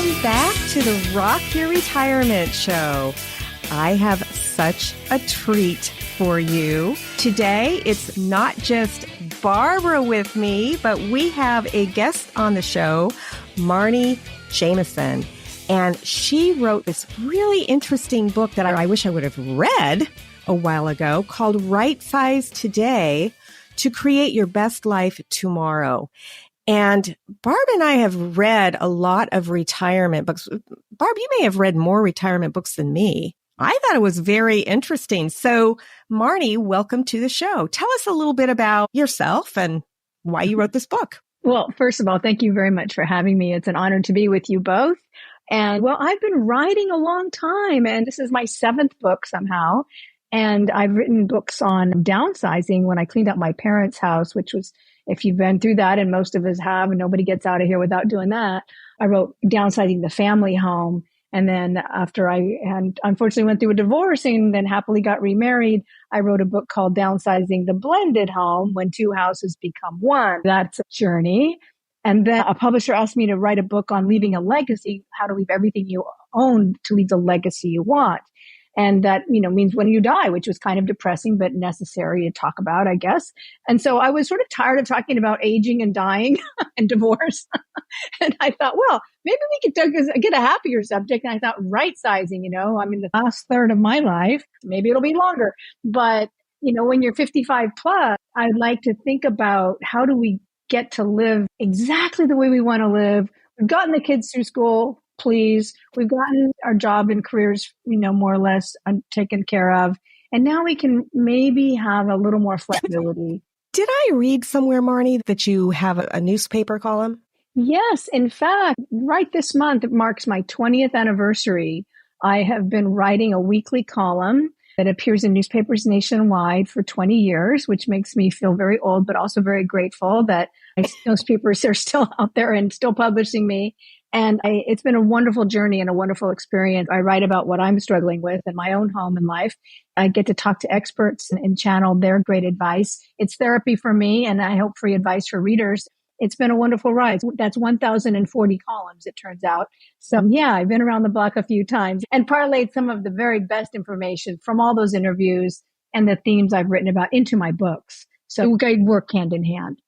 Welcome back to the Rock Your Retirement Show. I have such a treat for you. Today, it's not just Barbara with me, but we have a guest on the show, Marni Jameson. And she wrote this really interesting book that I wish I would have read a while ago called Rightsize Today to Create Your Best Life Tomorrow. And Barb and I have read a lot of retirement books. Barb, you may have read more retirement books than me. I thought it was very interesting. So, Marni, welcome to the show. Tell us a little bit about yourself and why you wrote this book. Well, first of all, thank you very much for having me. It's an honor to be with you both. And well, I've been writing a long time, and this is my 7th book somehow. And I've written books on downsizing when I cleaned out my parents' house, which was, if you've been through that, and most of us have, and nobody gets out of here without doing that. I wrote Downsizing the Family Home. And then after I had unfortunately went through a divorce and then happily got remarried, I wrote a book called Downsizing the Blended Home, When Two Houses Become One. That's a journey. And then a publisher asked me to write a book on leaving a legacy, how to leave everything you own to leave the legacy you want. And that, means when you die, which was kind of depressing, but necessary to talk about, I guess. And so I was sort of tired of talking about aging and dying and divorce. And I thought, well, maybe we could get a happier subject. And I thought right sizing, I'm in the last third of my life. Maybe it'll be longer. But, when you're 55 plus, I'd like to think about how do we get to live exactly the way we want to live. We've gotten the kids through school. Please. We've gotten our job and careers, more or less taken care of. And now we can maybe have a little more flexibility. Did I read somewhere, Marni, that you have a newspaper column? Yes. In fact, right this month, it marks my 20th anniversary. I have been writing a weekly column that appears in newspapers nationwide for 20 years, which makes me feel very old, but also very grateful that newspapers are still out there and still publishing me. And it's been a wonderful journey and a wonderful experience. I write about what I'm struggling with in my own home and life. I get to talk to experts and channel their great advice. It's therapy for me, and I hope free advice for readers. It's been a wonderful ride. That's 1,040 columns, it turns out. So yeah, I've been around the block a few times and parlayed some of the very best information from all those interviews and the themes I've written about into my books. So we work hand in hand.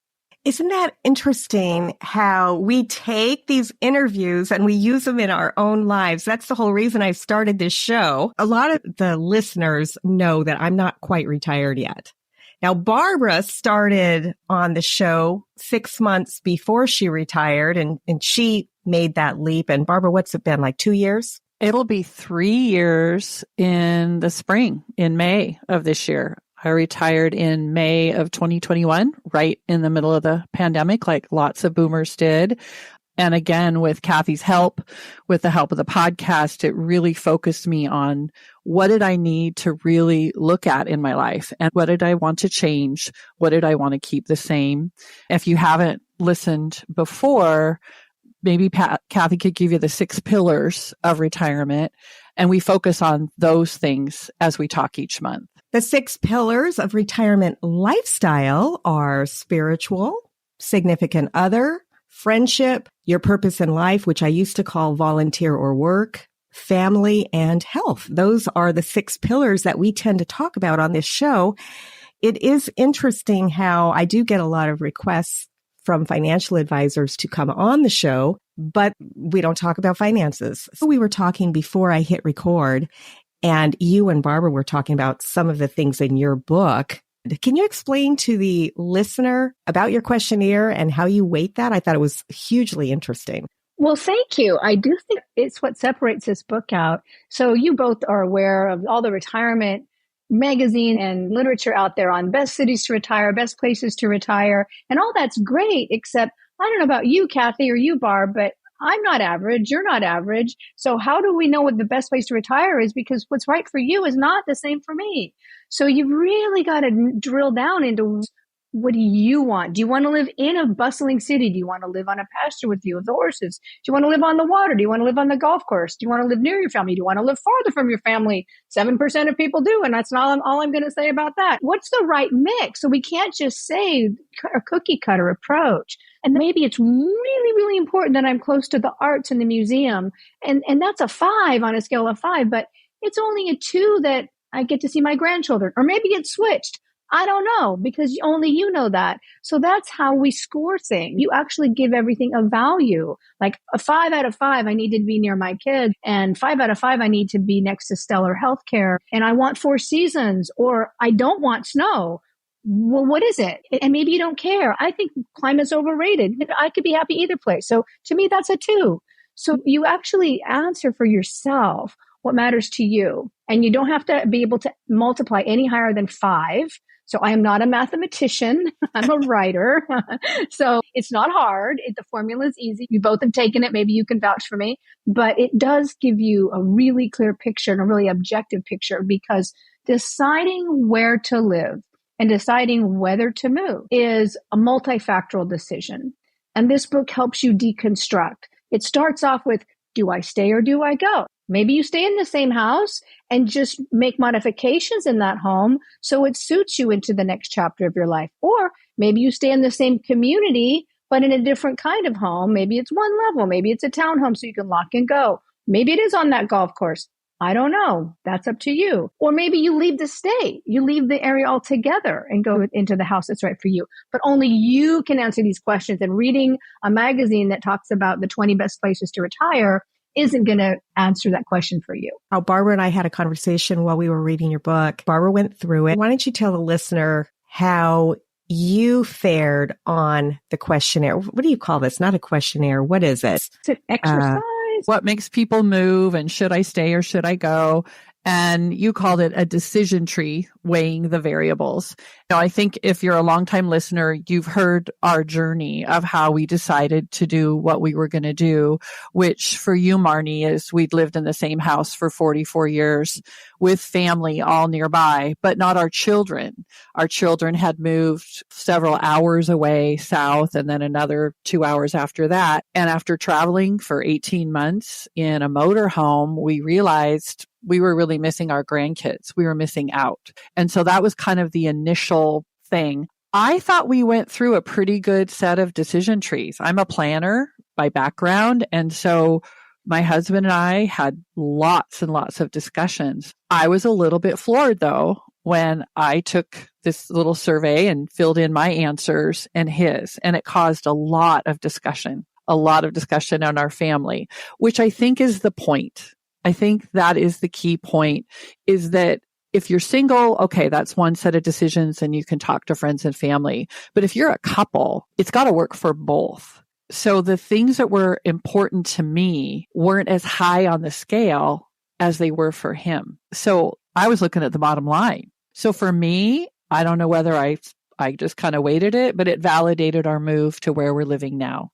Isn't that interesting how we take these interviews and we use them in our own lives? That's the whole reason I started this show. A lot of the listeners know that I'm not quite retired yet. Now, Barbara started on the show 6 months before she retired, and she made that leap. And Barbara, what's it been, like 2 years? It'll be 3 years in the spring, in May of this year. I retired in May of 2021, right in the middle of the pandemic, like lots of boomers did. And again, with Kathe's help, with the help of the podcast, it really focused me on what did I need to really look at in my life and what did I want to change? What did I want to keep the same? If you haven't listened before, maybe Kathe could give you the 6 pillars of retirement, and we focus on those things as we talk each month. The 6 pillars of retirement lifestyle are spiritual, significant other, friendship, your purpose in life, which I used to call volunteer or work, family, and health. Those are the 6 pillars that we tend to talk about on this show. It is interesting how I do get a lot of requests from financial advisors to come on the show, but we don't talk about finances. So we were talking before I hit record, and you and Barbara were talking about some of the things in your book. Can you explain to the listener about your questionnaire and how you weight that? I thought it was hugely interesting. Well, thank you. I do think it's what separates this book out. So you both are aware of all the retirement magazine and literature out there on best cities to retire, best places to retire. And all that's great, except I don't know about you, Kathe, or you, Barb, but I'm not average. You're not average. So how do we know what the best place to retire is? Because what's right for you is not the same for me. So you've really got to drill down into What do you want? Do you want to live in a bustling city? Do you want to live on a pasture with view of the horses? Do you want to live on the water? Do you want to live on the golf course? Do you want to live near your family? Do you want to live farther from your family? 7% of people do. And that's not all I'm going to say about that. What's the right mix? So we can't just say a cookie cutter approach. And maybe it's really, really important that I'm close to the arts and the museum. And that's a 5 on a scale of 5, but it's only a 2 that I get to see my grandchildren. Or maybe it's switched. I don't know, because only you know that. So that's how we score things. You actually give everything a value. Like a 5 out of 5, I need to be near my kids. And 5 out of 5, I need to be next to stellar healthcare. And I want 4 seasons, or I don't want snow. Well, what is it? And maybe you don't care. I think climate's overrated. I could be happy either place. So to me, that's a 2. So you actually answer for yourself what matters to you. And you don't have to be able to multiply any higher than 5. So I am not a mathematician. I'm a writer. So it's not hard. The formula is easy. You both have taken it. Maybe you can vouch for me. But it does give you a really clear picture and a really objective picture, because deciding where to live and deciding whether to move is a multifactorial decision. And this book helps you deconstruct. It starts off with, do I stay or do I go? Maybe you stay in the same house and just make modifications in that home so it suits you into the next chapter of your life. Or maybe you stay in the same community, but in a different kind of home. Maybe it's one level. Maybe it's a townhome so you can lock and go. Maybe it is on that golf course. I don't know. That's up to you. Or maybe you leave the state. You leave the area altogether and go into the house that's right for you. But only you can answer these questions. And reading a magazine that talks about the 20 best places to retire isn't going to answer that question for you. Oh, Barbara and I had a conversation while we were reading your book. Barbara went through it. Why don't you tell the listener how you fared on the questionnaire? What do you call this? Not a questionnaire. What is it? It's an exercise. What makes people move, and should I stay or should I go? And you called it a decision tree, weighing the variables. Now, I think if you're a longtime listener, you've heard our journey of how we decided to do what we were going to do, which for you, Marni, is we'd lived in the same house for 44 years with family all nearby, but not our children. Our children had moved several hours away south and then another 2 hours after that. And after traveling for 18 months in a motorhome, we realized we were really missing our grandkids. We were missing out. And so that was kind of the initial thing. I thought we went through a pretty good set of decision trees. I'm a planner by background. And so my husband and I had lots and lots of discussions. I was a little bit floored, though, when I took this little survey and filled in my answers and his. And it caused a lot of discussion in our family, which I think is the point. I think that is the key point, is that if you're single, okay, that's one set of decisions and you can talk to friends and family. But if you're a couple, it's got to work for both. So the things that were important to me weren't as high on the scale as they were for him. So I was looking at the bottom line. So for me, I don't know whether I just kind of weighted it, but it validated our move to where we're living now.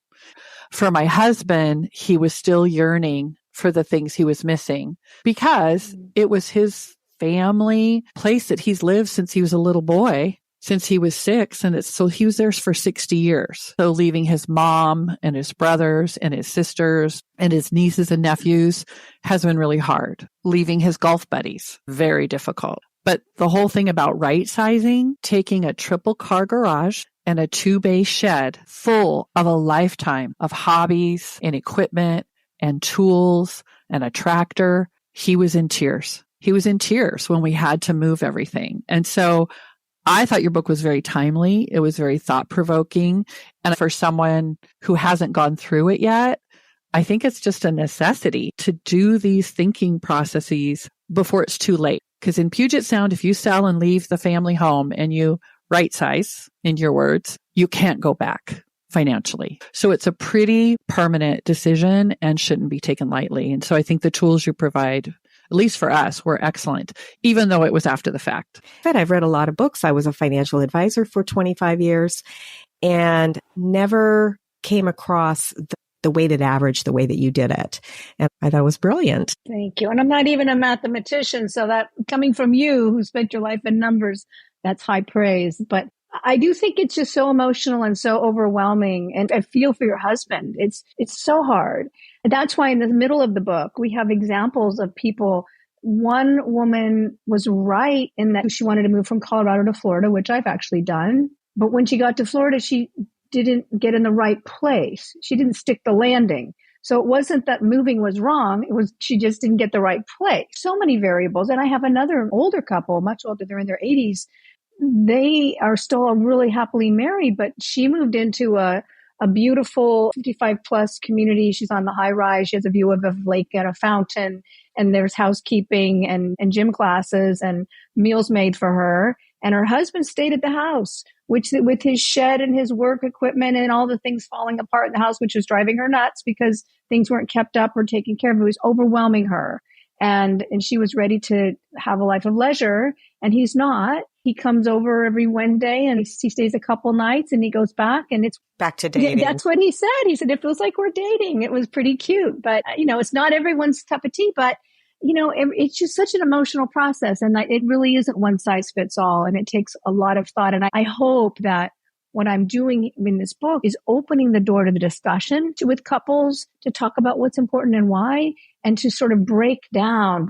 For my husband, he was still yearning for the things he was missing because it was his family place that he's lived since he was a little boy, since he was 6. And so he was there for 60 years. So leaving his mom and his brothers and his sisters and his nieces and nephews has been really hard. Leaving his golf buddies, very difficult. But the whole thing about right sizing, taking a triple car garage and a 2-bay shed full of a lifetime of hobbies and equipment and tools and a tractor, he was in tears. He was in tears when we had to move everything. And so I thought your book was very timely. It was very thought-provoking. And for someone who hasn't gone through it yet, I think it's just a necessity to do these thinking processes before it's too late. Because in Puget Sound, if you sell and leave the family home and you right size, in your words, you can't go back financially. So it's a pretty permanent decision and shouldn't be taken lightly. And so I think the tools you provide, at least for us, were excellent, even though it was after the fact. But I've read a lot of books. I was a financial advisor for 25 years and never came across the weighted average the way that you did it. And I thought it was brilliant. Thank you. And I'm not even a mathematician, so that coming from you who spent your life in numbers, that's high praise. But I do think it's just so emotional and so overwhelming. And I feel for your husband. It's so hard. And that's why in the middle of the book, we have examples of people. One woman was right in that she wanted to move from Colorado to Florida, which I've actually done. But when she got to Florida, she didn't get in the right place. She didn't stick the landing. So it wasn't that moving was wrong. It was she just didn't get the right place. So many variables. And I have another older couple, much older, they're in their 80s. They are still really happily married, but she moved into a beautiful 55 plus community. She's on the high rise. She has a view of a lake and a fountain, and there's housekeeping and gym classes and meals made for her. And her husband stayed at the house, which with his shed and his work equipment and all the things falling apart in the house, which was driving her nuts because things weren't kept up or taken care of. It was overwhelming her. And she was ready to have a life of leisure, and he's not. He comes over every Wednesday and he stays a couple nights and he goes back, and it's back to dating. Yeah, that's what he said. He said, it feels like we're dating. It was pretty cute, but it's not everyone's cup of tea, but it's just such an emotional process, and it really isn't one size fits all. And it takes a lot of thought. And I hope that what I'm doing in this book is opening the door to the discussion with couples to talk about what's important and why, and to sort of break down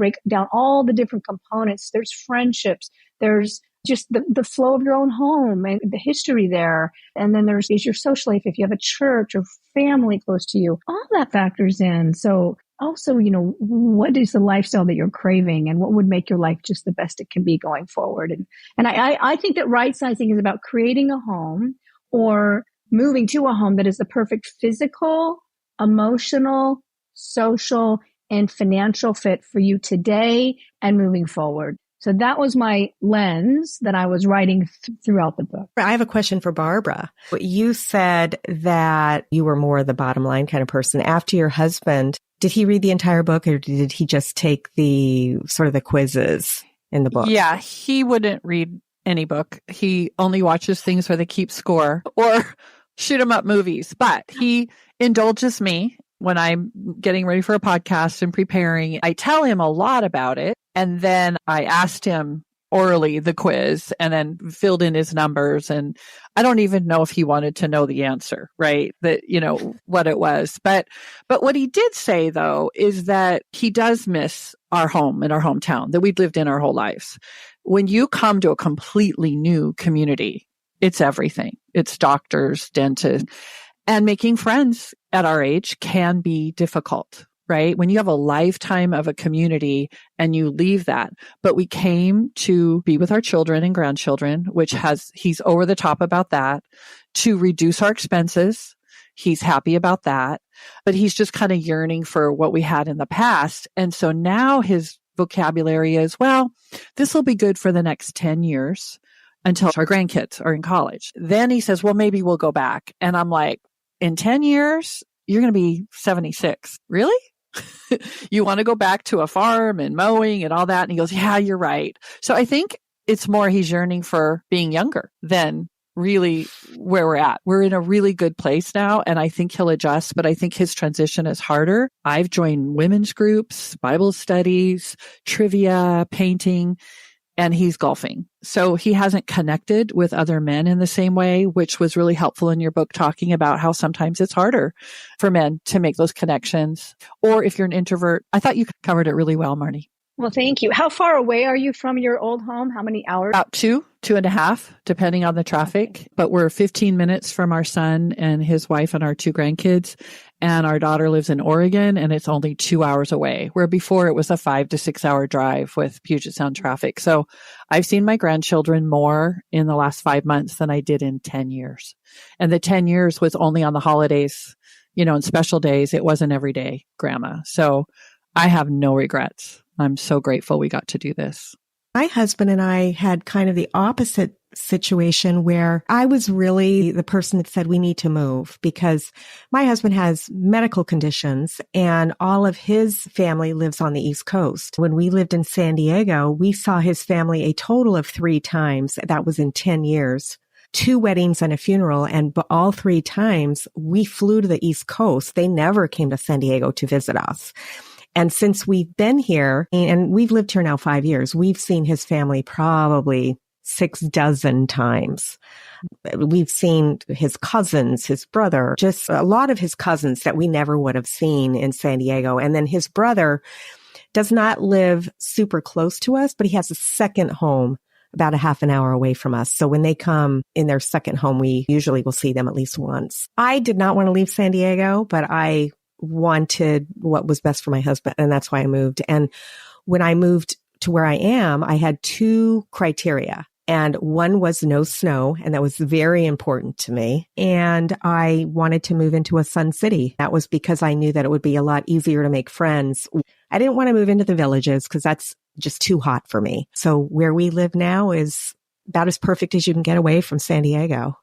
all the different components. There's friendships. There's just the flow of your own home and the history there. And then is your social life, if you have a church or family close to you, all that factors in. So also, what is the lifestyle that you're craving and what would make your life just the best it can be going forward? And I think that right sizing is about creating a home or moving to a home that is the perfect physical, emotional, social, and financial fit for you today and moving forward. So that was my lens that I was writing throughout the book. I have a question for Barbara. You said that you were more the bottom line kind of person. After your husband, did he read the entire book, or did he just take the sort of the quizzes in the book? Yeah, he wouldn't read any book. He only watches things where they keep score or shoot 'em up movies. But he indulges me when I'm getting ready for a podcast and preparing. I tell him a lot about it. And then I asked him orally the quiz and then filled in his numbers. And I don't even know if he wanted to know the answer, right? What it was. But what he did say, though, is that he does miss our home and our hometown that we'd lived in our whole lives. When you come to a completely new community, it's everything. It's doctors, dentists, and making friends at our age can be difficult. Right? When you have a lifetime of a community and you leave that. But we came to be with our children and grandchildren, he's over the top about that, to reduce our expenses. He's happy about that, but he's just kind of yearning for what we had in the past. And so now his vocabulary is, well, this will be good for the next 10 years until our grandkids are in college. Then he says, well, maybe we'll go back. And I'm like, in 10 years, you're going to be 76. Really? You want to go back to a farm and mowing and all that? And he goes, yeah, you're right. So I think it's more he's yearning for being younger than really where we're at. We're in a really good place now, and I think he'll adjust, but I think his transition is harder. I've joined women's groups, Bible studies, trivia, painting, and he's golfing. So he hasn't connected with other men in the same way, which was really helpful in your book, talking about how sometimes it's harder for men to make those connections. Or if you're an introvert, I thought you covered it really well, Marni. Well, thank you. How far away are you from your old home? How many hours? About 2.5, depending on the traffic. But we're 15 minutes from our son and his wife and our 2 grandkids. And our daughter lives in Oregon, and it's only 2 hours away, where before it was a 5 to 6 hour drive with Puget Sound traffic. So I've seen my grandchildren more in the last 5 months than I did in 10 years. And the 10 years was only on the holidays, and special days. It wasn't every day, Grandma. So I have no regrets. I'm so grateful we got to do this. My husband and I had kind of the opposite situation where I was really the person that said we need to move because my husband has medical conditions and all of his family lives on the East Coast. When we lived in San Diego, we saw his family a total of 3 times. That was in 10 years. 2 weddings and a funeral. And all 3 times we flew to the East Coast. They never came to San Diego to visit us. And since we've been here, and we've lived here now 5 years, we've seen his family probably 6 dozen times. We've seen his cousins, his brother, just a lot of his cousins that we never would have seen in San Diego. And then his brother does not live super close to us, but he has a second home about a half an hour away from us. So when they come in their second home, we usually will see them at least once. I did not want to leave San Diego, but I wanted what was best for my husband. And that's why I moved. And when I moved to where I am, I had 2 criteria. And one was no snow, and that was very important to me. And I wanted to move into a sun city. That was because I knew that it would be a lot easier to make friends. I didn't want to move into the villages because that's just too hot for me. So where we live now is about as perfect as you can get away from San Diego.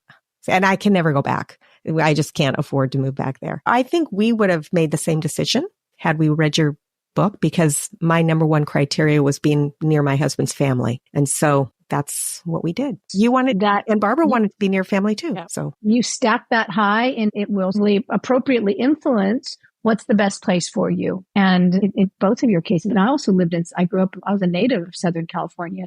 And I can never go back. I just can't afford to move back there. I think we would have made the same decision had we read your book, because my number one criteria was being near my husband's family. And so that's what we did. You wanted that, and Barbara wanted to be near family too. Yeah. So you stack that high, and it will appropriately influence what's the best place for you. And in both of your cases, and I also I was a native of Southern California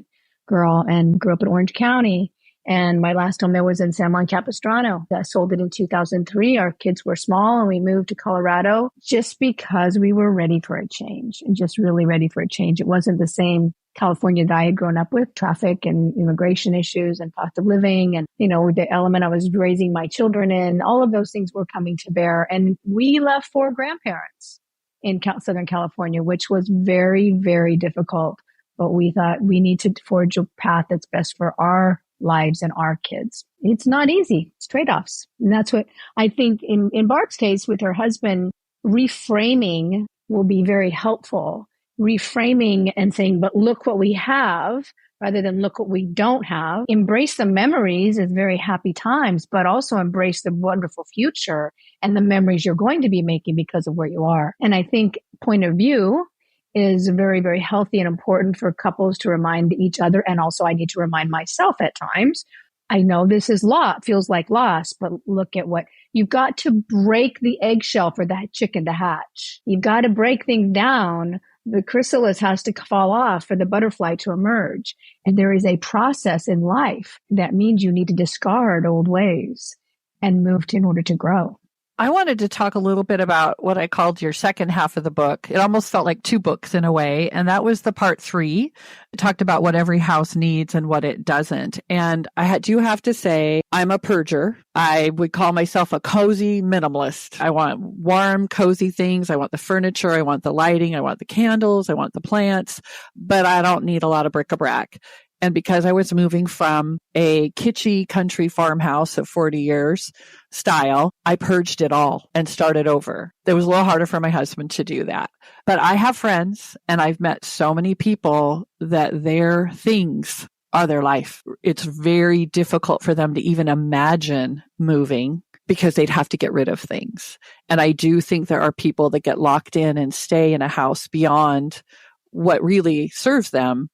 girl and grew up in Orange County. And my last home there was in San Juan Capistrano. I sold it in 2003. Our kids were small and we moved to Colorado just because we were ready for a change, and just really ready for a change. It wasn't the same California that I had grown up with, traffic and immigration issues and cost of living. And, the element I was raising my children in, all of those things were coming to bear. And we left 4 grandparents in Southern California, which was very, very difficult. But we thought we need to forge a path that's best for our lives and our kids. It's not easy. It's trade-offs. And that's what I think in Barb's case with her husband, reframing will be very helpful. Reframing and saying, but look what we have, rather than look what we don't have. Embrace the memories as very happy times, but also embrace the wonderful future and the memories you're going to be making because of where you are. And I think point of view is very, very healthy and important for couples to remind each other. And also I need to remind myself at times. I know this is feels like loss, but look at what you've got to break the eggshell for that chicken to hatch. You've got to break things down. The chrysalis has to fall off for the butterfly to emerge. And there is a process in life that means you need to discard old ways and move in order to grow. I wanted to talk a little bit about what I called your second half of the book. It almost felt like 2 books in a way. And that was the part 3. It talked about what every house needs and what it doesn't. And I do have to say, I'm a purger. I would call myself a cozy minimalist. I want warm, cozy things. I want the furniture. I want the lighting. I want the candles. I want the plants. But I don't need a lot of bric-a-brac. And because I was moving from a kitschy country farmhouse of 40 years style, I purged it all and started over. It was a little harder for my husband to do that. But I have friends, and I've met so many people that their things are their life. It's very difficult for them to even imagine moving because they'd have to get rid of things. And I do think there are people that get locked in and stay in a house beyond what really serves them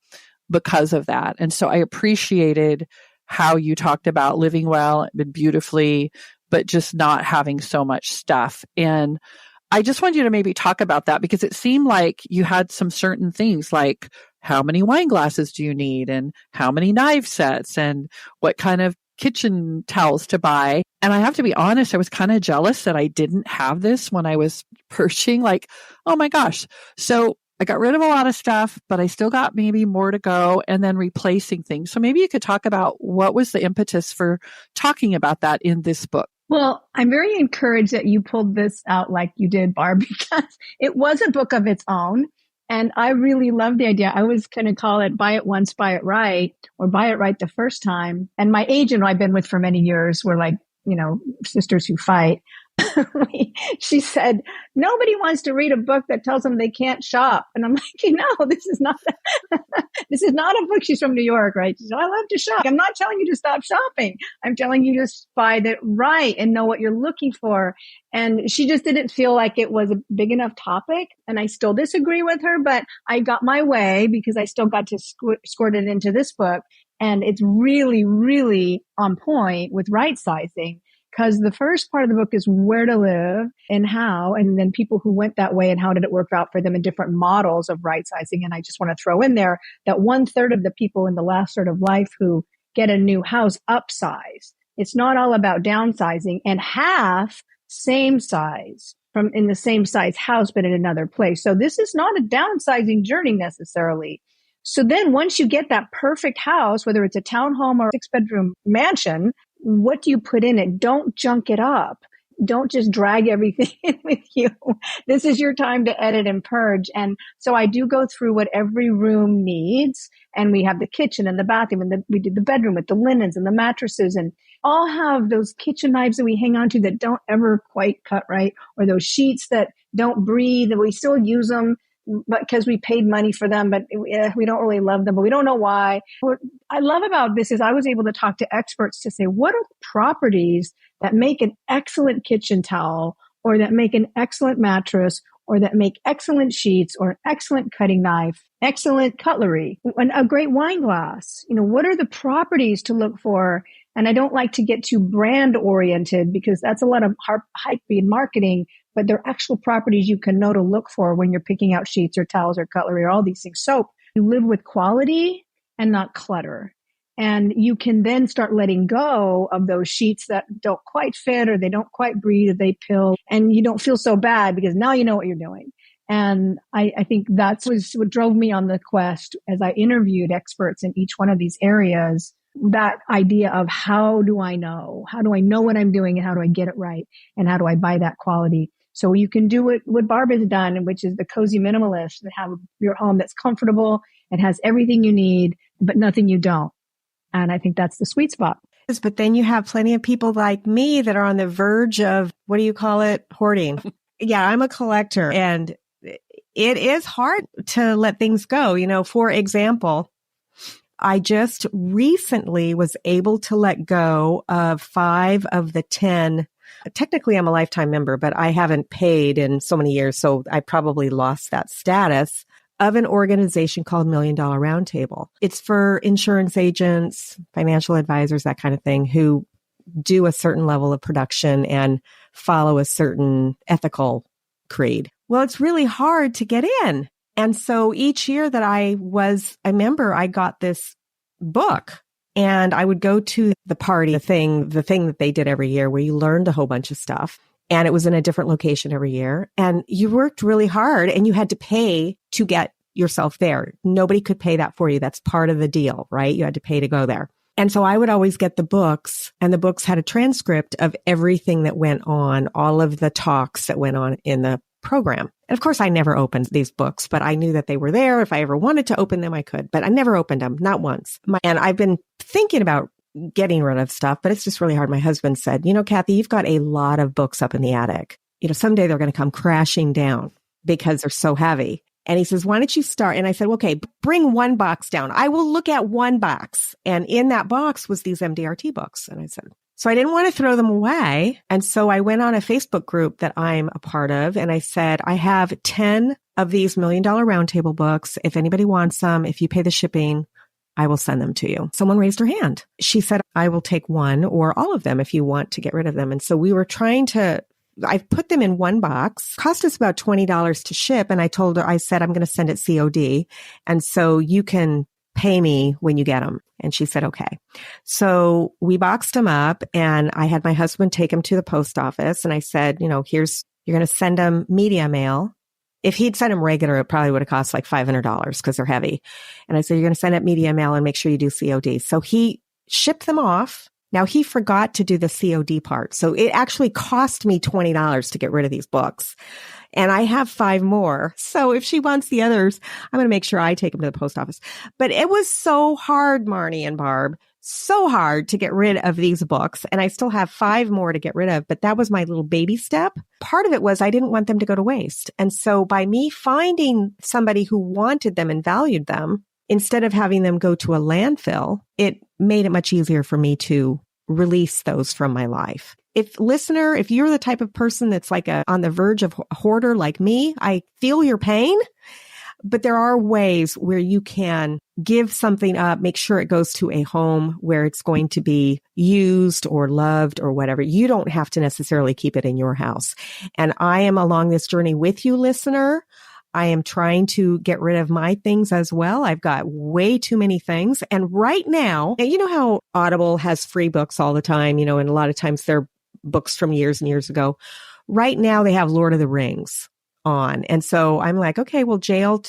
because of that. And so I appreciated how you talked about living well and beautifully, but just not having so much stuff. And I just wanted you to maybe talk about that, because it seemed like you had some certain things like how many wine glasses do you need, and how many knife sets, and what kind of kitchen towels to buy. And I have to be honest, I was kind of jealous that I didn't have this when I was purchasing, like, oh my gosh. So I got rid of a lot of stuff, but I still got maybe more to go, and then replacing things. So maybe you could talk about what was the impetus for talking about that in this book. Well, I'm very encouraged that you pulled this out like you did, Barb, because it was a book of its own. And I really love the idea. I was going to call it Buy It Once, Buy It Right, or Buy It Right the First Time. And my agent, who I've been with for many years, were like, sisters who fight. She said, nobody wants to read a book that tells them they can't shop. And I'm like, this is not a book. She's from New York, right? She said, I love to shop. I'm not telling you to stop shopping. I'm telling you to buy it right and know what you're looking for. And she just didn't feel like it was a big enough topic. And I still disagree with her, but I got my way because I still got to squirt it into this book. And it's really, really on point with right sizing. because the first part of the book is where to live and how, and then people who went that way and how did it work out for them in different models of right sizing. And I just want to throw in there that 1/3 of the people in the last third of life who get a new house upsize. It's not all about downsizing, and half same size from in the same size house, but in another place. So this is not a downsizing journey necessarily. So then once you get that perfect house, whether it's a townhome or a 6-bedroom mansion, what do you put in it? Don't junk it up. Don't just drag everything in with you. This is your time to edit and purge. And so I do go through what every room needs. And we have the kitchen and the bathroom, and we did the bedroom with the linens and the mattresses, and all have those kitchen knives that we hang on to that don't ever quite cut right, or those sheets that don't breathe, and we still use them but because we paid money for them, but we don't really love them, but we don't know why. What I love about this is I was able to talk to experts to say, what are the properties that make an excellent kitchen towel, or that make an excellent mattress, or that make excellent sheets, or an excellent cutting knife, excellent cutlery, and a great wine glass? You know, what are the properties to look for? And I don't like to get too brand oriented because that's a lot of hype in marketing, but they're actual properties you can know to look for when you're picking out sheets or towels or cutlery or all these things. Soap, you live with quality and not clutter. And you can then start letting go of those sheets that don't quite fit, or they don't quite breathe, or they pill, and you don't feel so bad because now you know what you're doing. And I think that's what drove me on the quest as I interviewed experts in each one of these areas. That idea of how do I know what I'm doing, and how do I get it right, and how do I buy that quality? So you can do what Barb has done, which is the cozy minimalist, and have your home that's comfortable and has everything you need, but nothing you don't. And I think that's the sweet spot. But then you have plenty of people like me that are on the verge of, what do you call it? Hoarding. Yeah, I'm a collector, and it is hard to let things go. You know, for example, I just recently was able to let go of 5 of the 10. Technically, I'm a lifetime member, but I haven't paid in so many years, so I probably lost that status, of an organization called $1 Million Roundtable. It's for insurance agents, financial advisors, that kind of thing, who do a certain level of production and follow a certain ethical creed. Well, it's really hard to get in. And so each year that I was a member, I got this book, and I would go to the party, the thing that they did every year, where you learned a whole bunch of stuff. And it was in a different location every year. And you worked really hard, and you had to pay to get yourself there. Nobody could pay that for you. That's part of the deal, right? You had to pay to go there. And so I would always get the books, and the books had a transcript of everything that went on, all of the talks that went on in the program. And of course, I never opened these books, but I knew that they were there. If I ever wanted to open them, I could, but I never opened them, not once. And I've been thinking about getting rid of stuff, but it's just really hard. My husband said, you know, Kathe, you've got a lot of books up in the attic. You know, someday they're going to come crashing down because they're so heavy. And he says, why don't you start? And I said, okay, bring one box down. I will look at one box. And in that box was these MDRT books. And I said, so I didn't want to throw them away. And so I went on a Facebook group that I'm a part of. And I said, I have 10 of these $1 Million Roundtable books. If anybody wants them, if you pay the shipping, I will send them to you. Someone raised her hand. She said, I will take one or all of them if you want to get rid of them. And so we were I put them in one box. Cost us about $20 to ship. And I said, I'm going to send it COD. And so you can pay me when you get them. And she said, okay. So we boxed them up, and I had my husband take them to the post office. And I said, you know, you're going to send them media mail. If he'd sent them regular, it probably would have cost like $500 because they're heavy. And I said, you're going to send it media mail and make sure you do COD. So he shipped them off. Now, he forgot to do the COD part. So it actually cost me $20 to get rid of these books. And I have 5 more. So if she wants the others, I'm going to make sure I take them to the post office. But it was so hard, Marni and Barb, so hard to get rid of these books. And I still have 5 more to get rid of. But that was my little baby step. Part of it was I didn't want them to go to waste. And so by me finding somebody who wanted them and valued them, instead of having them go to a landfill, it made it much easier for me to release those from my life. If you're the type of person that's like on the verge of a hoarder like me, I feel your pain. But there are ways where you can give something up, make sure it goes to a home where it's going to be used or loved or whatever. You don't have to necessarily keep it in your house. And I am along this journey with you, listener. I am trying to get rid of my things as well. I've got way too many things. And right now, you know how Audible has free books all the time, and a lot of times they're books from years and years ago. Right now they have Lord of the Rings on. And so I'm like, okay, well, J.R.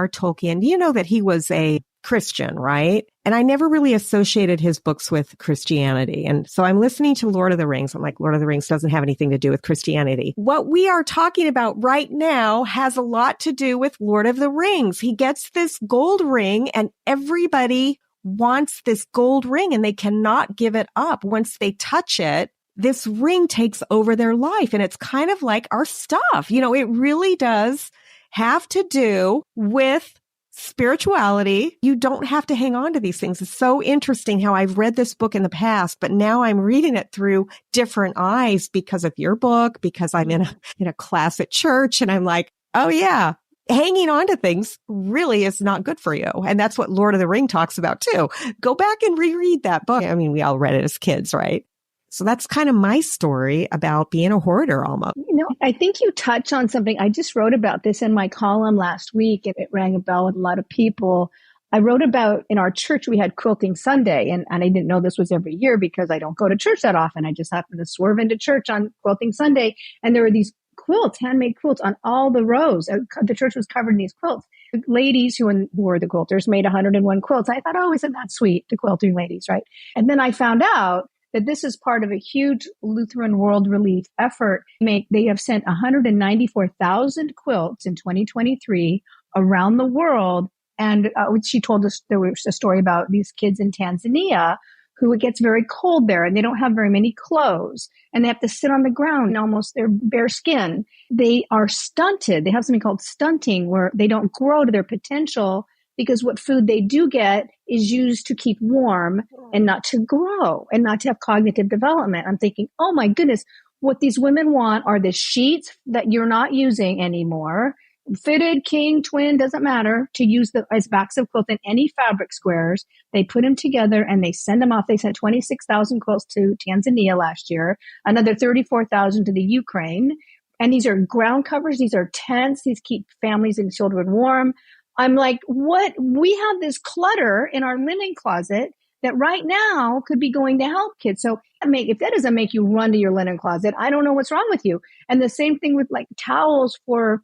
Tolkien, you know that he was a Christian, right? And I never really associated his books with Christianity. And so I'm listening to Lord of the Rings. I'm like, Lord of the Rings doesn't have anything to do with Christianity. What we are talking about right now has a lot to do with Lord of the Rings. He gets this gold ring and everybody wants this gold ring and they cannot give it up. Once they touch it, this ring takes over their life. And it's kind of like our stuff. It really does have to do with spirituality. You don't have to hang on to these things. It's so interesting how I've read this book in the past, but now I'm reading it through different eyes because of your book, because I'm in a class at church. And I'm like, oh yeah, hanging on to things really is not good for you. And that's what Lord of the Ring talks about too. Go back and reread that book. I mean, we all read it as kids, right? So that's kind of my story about being a hoarder almost. I think you touch on something. I just wrote about this in my column last week and it rang a bell with a lot of people. I wrote about in our church, we had Quilting Sunday and I didn't know this was every year because I don't go to church that often. I just happened to swerve into church on Quilting Sunday. And there were these quilts, handmade quilts on all the rows. The church was covered in these quilts. The ladies who were the quilters made 101 quilts. I thought, oh, isn't that sweet? The quilting ladies, right? And then I found out that this is part of a huge Lutheran World Relief effort. They have sent 194,000 quilts in 2023 around the world. And she told us there was a story about these kids in Tanzania who it gets very cold there and they don't have very many clothes and they have to sit on the ground in almost their bare skin. They are stunted. They have something called stunting where they don't grow to their potential because what food they do get is used to keep warm and not to grow and not to have cognitive development. I'm thinking, oh my goodness, what these women want are the sheets that you're not using anymore, fitted, king, twin, doesn't matter, to use as backs of quilts in any fabric squares. They put them together and they send them off. They sent 26,000 quilts to Tanzania last year, another 34,000 to the Ukraine. And these are ground covers. These are tents. These keep families and children warm. I'm like, what? We have this clutter in our linen closet that right now could be going to help kids. So if that doesn't make you run to your linen closet, I don't know what's wrong with you. And the same thing with like towels for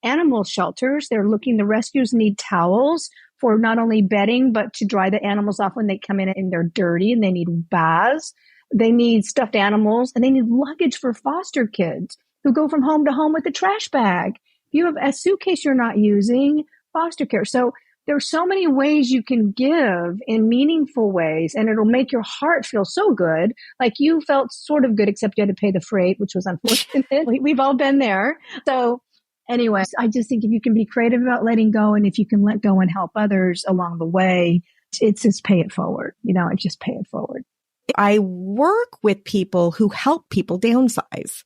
animal shelters. The rescues need towels for not only bedding, but to dry the animals off when they come in and they're dirty and they need baths. They need stuffed animals and they need luggage for foster kids who go from home to home with a trash bag. If you have a suitcase you're not using, foster care. So there are so many ways you can give in meaningful ways, and it'll make your heart feel so good. Like you felt sort of good, except you had to pay the freight, which was unfortunate. We've all been there. So anyway, I just think if you can be creative about letting go, and if you can let go and help others along the way, it's just pay it forward. Just pay it forward. I work with people who help people downsize.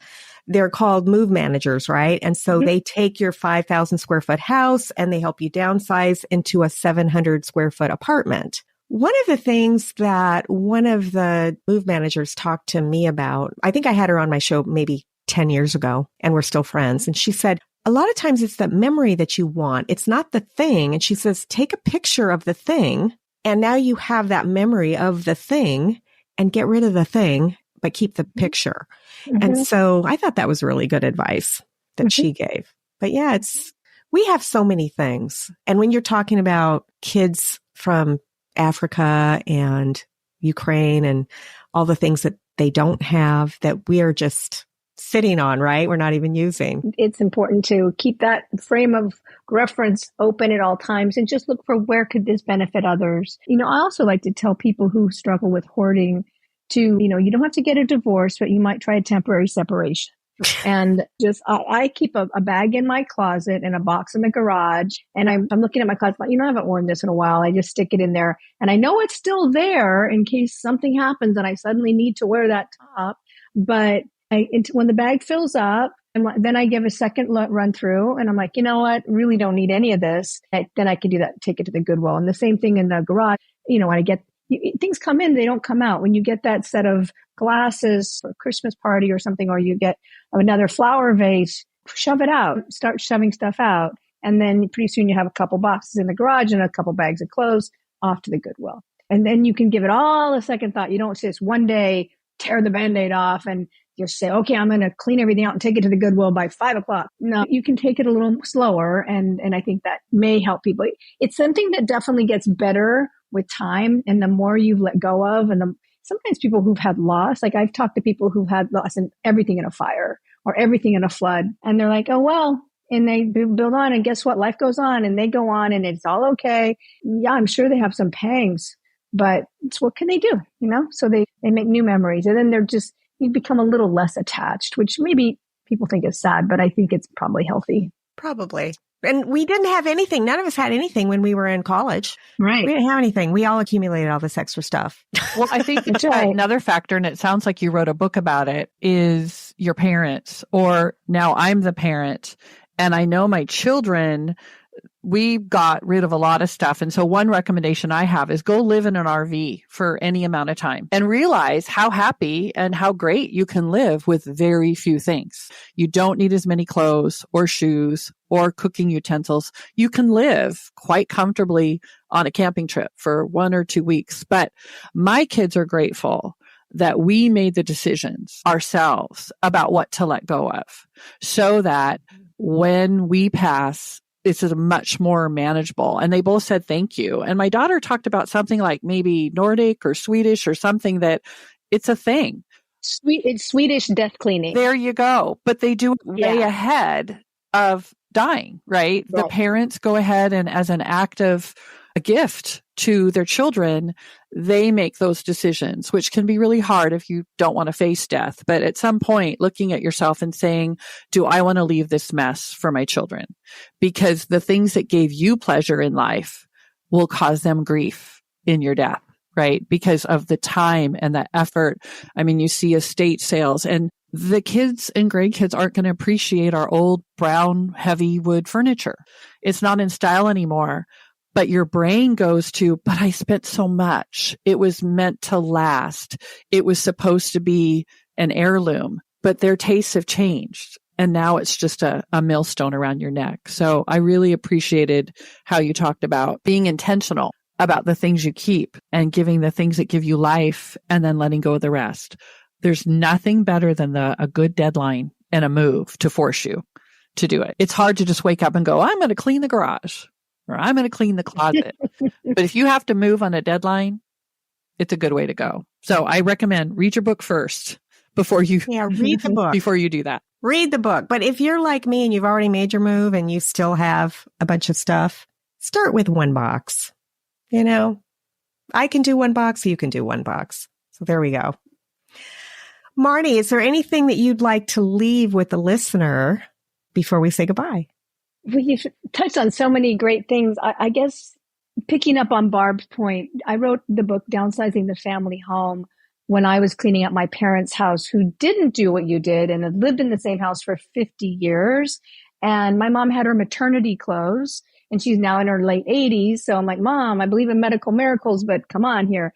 They're called move managers, right? And so they take your 5,000 square foot house and they help you downsize into a 700 square foot apartment. One of the things that one of the move managers talked to me about, I think I had her on my show maybe 10 years ago and we're still friends. And she said, a lot of times it's the memory that you want. It's not the thing. And she says, take a picture of the thing. And now you have that memory of the thing and get rid of the thing, but keep the picture. And so I thought that was really good advice that she gave. But yeah, we have so many things. And when you're talking about kids from Africa and Ukraine and all the things that they don't have that we are just sitting on, right? We're not even using. It's important to keep that frame of reference open at all times and just look for where could this benefit others. I also like to tell people who struggle with hoarding to, you don't have to get a divorce, but you might try a temporary separation. And I keep a bag in my closet and a box in the garage. And I'm looking at my closet, I haven't worn this in a while. I just stick it in there. And I know it's still there in case something happens and I suddenly need to wear that top. But when the bag fills up, Then I give a second run through and I'm like, you know what? Really don't need any of this. Then I can do that, take it to the Goodwill. And the same thing in the garage. When I get things come in, they don't come out. When you get that set of glasses for a Christmas party or something, or you get another flower vase, shove it out, start shoving stuff out. And then pretty soon you have a couple boxes in the garage and a couple bags of clothes off to the Goodwill. And then you can give it all a second thought. You don't just one day tear the Band-Aid off and just say, okay, I'm going to clean everything out and take it to the Goodwill by 5:00. No, you can take it a little slower. And I think that may help people. It's something that definitely gets better with time. And the more you've let go of, and sometimes people who've had loss, like I've talked to people who've had loss in everything in a fire or everything in a flood. And they're like, oh, well, and they build on, and guess what? Life goes on and they go on and it's all okay. Yeah, I'm sure they have some pangs, but what can they do? So they make new memories, and then you become a little less attached, which maybe people think is sad, but I think it's probably healthy. Probably. And we didn't have anything. None of us had anything when we were in college. Right. We didn't have anything. We all accumulated all this extra stuff. Well, I think that's right. Another factor, and it sounds like you wrote a book about it, is your parents, or now I'm the parent. And I know my children, we got rid of a lot of stuff. And so one recommendation I have is go live in an RV for any amount of time and realize how happy and how great you can live with very few things. You don't need as many clothes or shoes or cooking utensils. You can live quite comfortably on a camping trip for 1 or 2 weeks. But my kids are grateful that we made the decisions ourselves about what to let go of, so that when we pass, this is much more manageable. And they both said thank you. And my daughter talked about something like maybe Nordic or Swedish or something, that it's a thing. It's Swedish death cleaning. There you go. But they do it way ahead of dying, right? The parents go ahead and, as an act of a gift to their children, they make those decisions, which can be really hard if you don't want to face death. But at some point, looking at yourself and saying, do I want to leave this mess for my children? Because the things that gave you pleasure in life will cause them grief in your death, right? Because of the time and the effort. I mean, you see estate sales, and the kids and grandkids aren't going to appreciate our old brown, heavy wood furniture. It's not in style anymore. But your brain goes to, but I spent so much. It was meant to last. It was supposed to be an heirloom, but their tastes have changed. And now it's just a millstone around your neck. So I really appreciated how you talked about being intentional about the things you keep and giving the things that give you life and then letting go of the rest. There's nothing better than a good deadline and a move to force you to do it. It's hard to just wake up and go, I'm going to clean the garage, or I'm going to clean the closet. But if you have to move on a deadline, it's a good way to go. So I recommend read your book first before you read the book before you do that. Read the book. But if you're like me and you've already made your move and you still have a bunch of stuff, start with one box. I can do one box, you can do one box. So there we go. Marni, is there anything that you'd like to leave with the listener before we say goodbye? Well, you've touched on so many great things. I guess picking up on Barb's point, I wrote the book Downsizing the Family Home when I was cleaning up my parents' house, who didn't do what you did and had lived in the same house for 50 years. And my mom had her maternity clothes, and she's now in her late 80s. So I'm like, Mom, I believe in medical miracles, but come on here.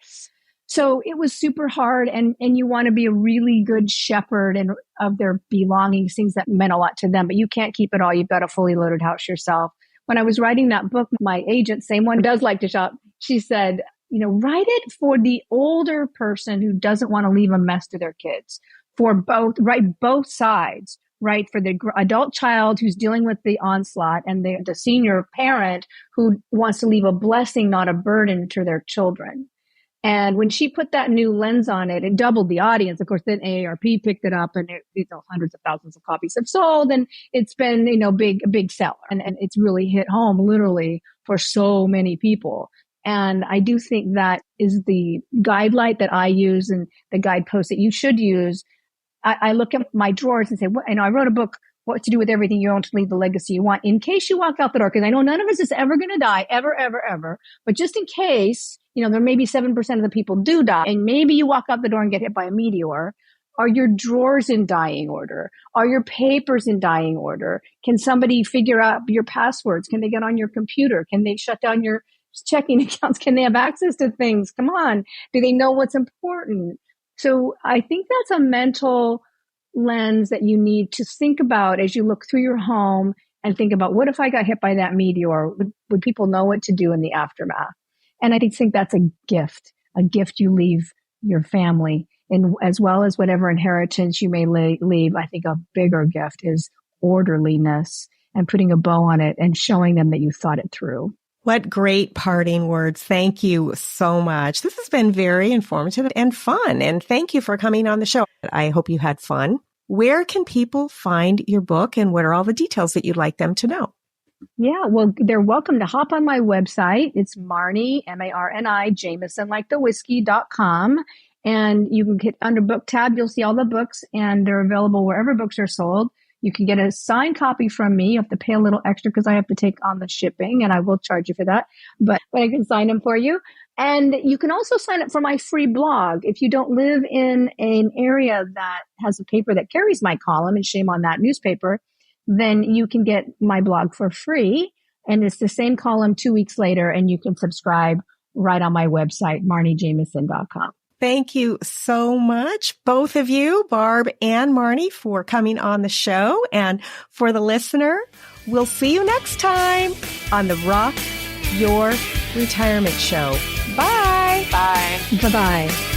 So it was super hard, and you want to be a really good shepherd and of their belongings, things that meant a lot to them, but you can't keep it all. You've got a fully loaded house yourself. When I was writing that book, my agent, same one who does like to shop, she said, write it for the older person who doesn't want to leave a mess to their kids. Write both sides. Right, for the adult child who's dealing with the onslaught, and the senior parent who wants to leave a blessing, not a burden, to their children. And when she put that new lens on it, it doubled the audience. Of course, then AARP picked it up, and hundreds of thousands of copies have sold, and it's been a big seller, and it's really hit home literally for so many people. And I do think that is the guidelight that I use, and the guidepost that you should use. I look at my drawers and say, I wrote a book, What to Do with Everything You Own to Leave the Legacy You Want, in case you walk out the door, because I know none of us is ever going to die, ever, ever, ever. But just in case, there may be 7% of the people do die, and maybe you walk out the door and get hit by a meteor, Are your drawers in dying order? Are your papers in dying order? Can somebody figure out your passwords? Can they get on your computer? Can they shut down your checking accounts? Can they have access to things? Come on. Do they know what's important? So I think that's a mental lens that you need to think about as you look through your home and think about, what if I got hit by that meteor? Would people know what to do in the aftermath? And I think that's a gift you leave your family, and as well as whatever inheritance you may leave. I think a bigger gift is orderliness and putting a bow on it and showing them that you thought it through. What great parting words. Thank you so much. This has been very informative and fun. And thank you for coming on the show. I hope you had fun. Where can people find your book, and what are all the details that you'd like them to know? Yeah, well, they're welcome to hop on my website. It's Marni, Marni, Jameson, like the whiskey.com. And you can get under book tab. You'll see all the books, and they're available wherever books are sold. You can get a signed copy from me. You have to pay a little extra because I have to take on the shipping, and I will charge you for that. But I can sign them for you. And you can also sign up for my free blog. If you don't live in an area that has a paper that carries my column, and shame on that newspaper, then you can get my blog for free. And it's the same column 2 weeks later, and you can subscribe right on my website, marnijameson.com. Thank you so much, both of you, Barb and Marni, for coming on the show. And for the listener, we'll see you next time on the Rock Your Retirement Show. Bye. Bye. Bye-bye.